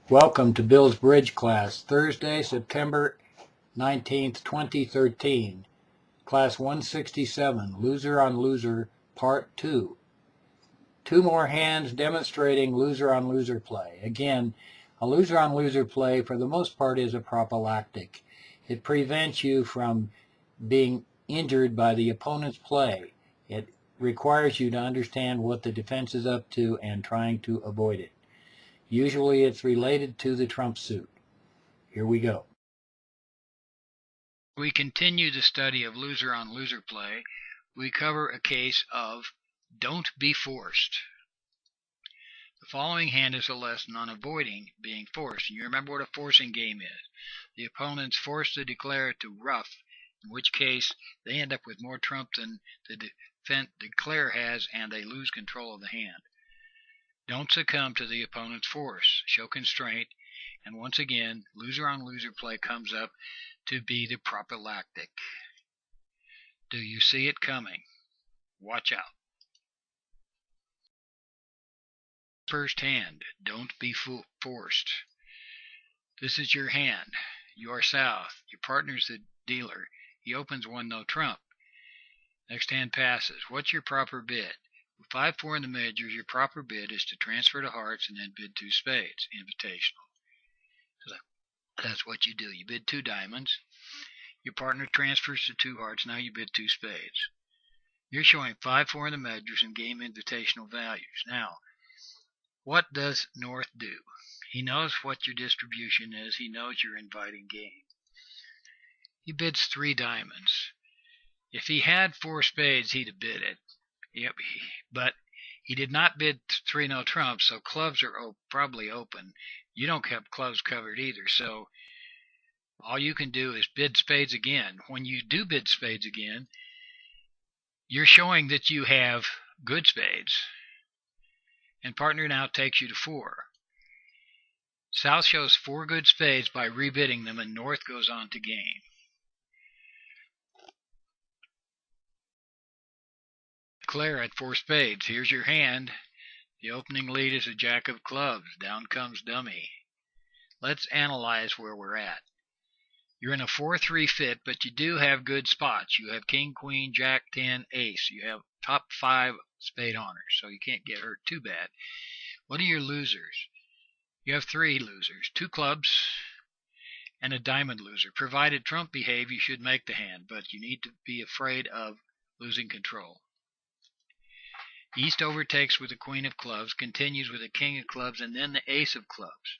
Welcome to Bill's Bridge class, Thursday, September 19th, 2013. Class 167, Loser on Loser, Part 2. Two more hands demonstrating loser on loser play. Again, a loser on loser play for the most part is a prophylactic. It prevents you from being injured by the opponent's play. It requires you to understand what the defense is up to and trying to avoid it. Usually it's related to the trump suit. Here we go. We continue the study of loser on loser play. We cover a case of don't be forced. The following hand is a lesson on avoiding being forced. And you remember what a forcing game is. The opponent's forced to declare to ruff, in which case they end up with more trump than the declare has, and they lose control of the hand. Don't succumb to the opponent's force. Show constraint. And once again, loser on loser play comes up to be the prophylactic. Do you see it coming? Watch out. First hand, don't be forced. This is your hand. You are south. Your partner's the dealer. He opens one no trump. Next hand passes. What's your proper bid? With 5-4 in the majors, your proper bid is to transfer to hearts and then bid 2 spades, invitational. So that's what you do. You bid 2 diamonds. Your partner transfers to 2 hearts. Now you bid 2 spades. You're showing 5-4 in the majors and game invitational values. Now, what does North do? He knows what your distribution is. He knows you're inviting game. He bids 3 diamonds. If he had 4 spades, he'd have bid it. Yep, but he did not bid 3 no trumps, so clubs are probably open. You don't have clubs covered either, so all you can do is bid spades again. When you do bid spades again, you're showing that you have good spades, and partner now takes you to 4. South shows 4 good spades by rebidding them, and North goes on to game. Declare at 4 spades. Here's your hand. The opening lead is a jack of clubs. Down comes dummy. Let's analyze where we're at. You're in a 4-3 fit, but you do have good spots. You have king, queen, jack, 10, ace. You have top 5 spade honors, so you can't get hurt too bad. What are your losers? You have 3 losers, 2 clubs and a diamond loser. Provided trump behave, you should make the hand, but you need to be afraid of losing control. East overtakes with the queen of clubs, continues with the king of clubs, and then the ace of clubs.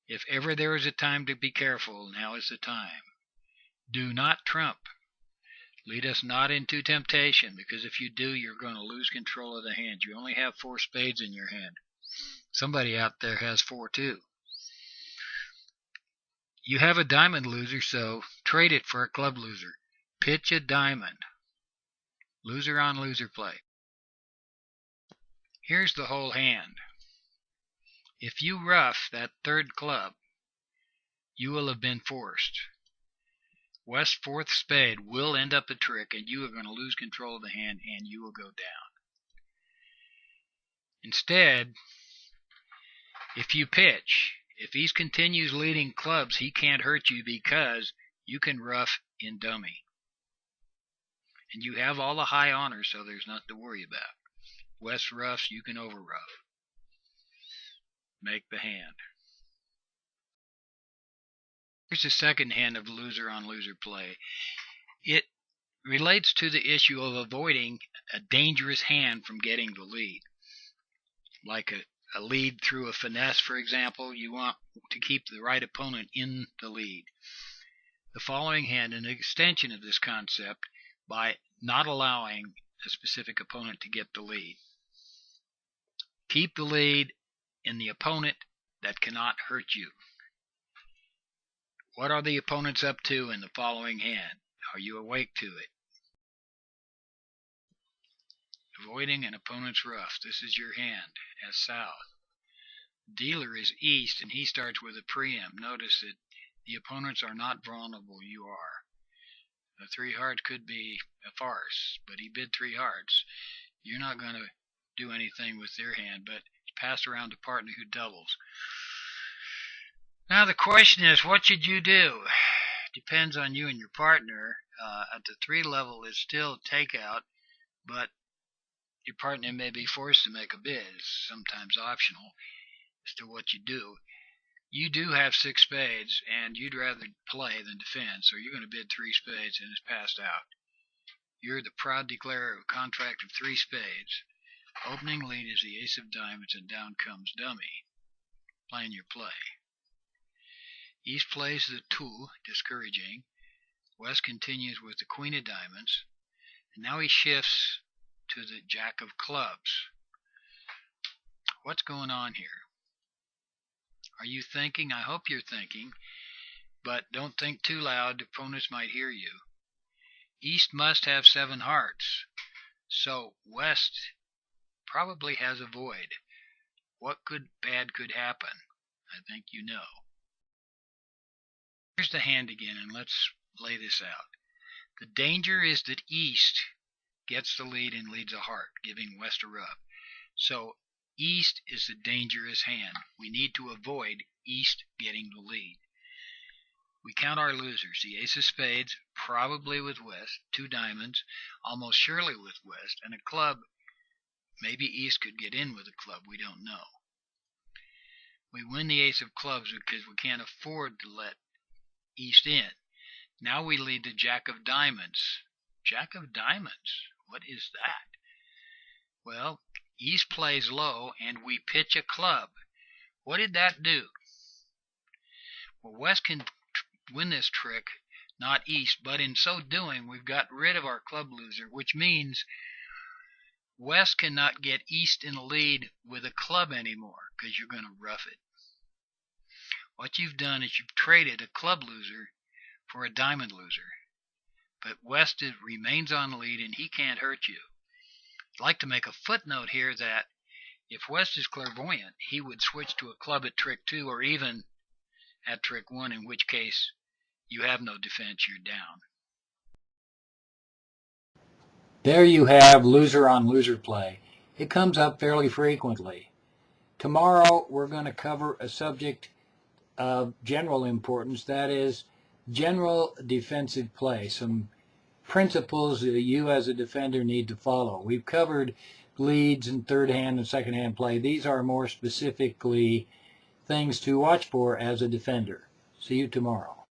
If ever there is a time to be careful, now is the time. Do not trump. Lead us not into temptation, because if you do, you're going to lose control of the hand. You only have 4 spades in your hand. Somebody out there has 4 too. You have a diamond loser, so trade it for a club loser. Pitch a diamond. Loser on loser play. Here's the whole hand. If you ruff that 3rd club, you will have been forced. West's 4th spade will end up a trick, and you are going to lose control of the hand, and you will go down. Instead, if you pitch, if he continues leading clubs, he can't hurt you because you can ruff in dummy. And you have all the high honors, so there's nothing to worry about. West ruffs, you can over ruff. Make the hand. Here's the second hand of loser on loser play. It relates to the issue of avoiding a dangerous hand from getting the lead. Like a lead through a finesse, for example, you want to keep the right opponent in the lead. The following hand, an extension of this concept by not allowing a specific opponent to get the lead. Keep the lead in the opponent that cannot hurt you. What are the opponents up to in the following hand? Are you awake to it? Avoiding an opponent's ruff. This is your hand as south. Dealer is east, and he starts with a preempt. Notice that the opponents are not vulnerable. You are. The 3 hearts could be a farce, but he bid 3 hearts. You're not going to do anything with their hand, but it's passed around to partner who doubles. Now the question is, what should you do? Depends on you and your partner. At the 3 level is still takeout, but your partner may be forced to make a bid. It's sometimes optional as to what you do. You do have 6 spades, and you'd rather play than defend, so you're going to bid 3 spades and it's passed out. You're the proud declarer of a contract of 3 spades. Opening lead is the ace of diamonds, and down comes dummy. Playing your play. East plays the 2, discouraging. West continues with the queen of diamonds, and now he shifts to the jack of clubs. What's going on here? Are you thinking? I hope you're thinking, but don't think too loud. Opponents might hear you. East must have 7 hearts, so West probably has a void. What bad could happen? I think you know. Here's the hand again, and let's lay this out. The danger is that East gets the lead and leads a heart, giving West a rub. So East is the dangerous hand. We need to avoid East getting the lead. We count our losers. The ace of spades, probably with West, 2 diamonds, almost surely with West, and a club. Maybe East could get in with a club. We don't know. We win the ace of clubs because we can't afford to let East in. Now we lead the jack of diamonds. Jack of diamonds? What is that? Well, East plays low, and we pitch a club. What did that do? Well, West can win this trick, not East, but in so doing, we've got rid of our club loser, which means West cannot get East in the lead with a club anymore, because you're going to rough it. What you've done is you've traded a club loser for a diamond loser. But West remains on the lead, and he can't hurt you. I'd like to make a footnote here that if West is clairvoyant, he would switch to a club at trick 2 or even at trick 1, in which case you have no defense, you're down. There you have loser on loser play. It comes up fairly frequently. Tomorrow we're going to cover a subject of general importance, that is general defensive play, some principles that you as a defender need to follow. We've covered leads and third hand and second hand play. These are more specifically things to watch for as a defender. See you tomorrow.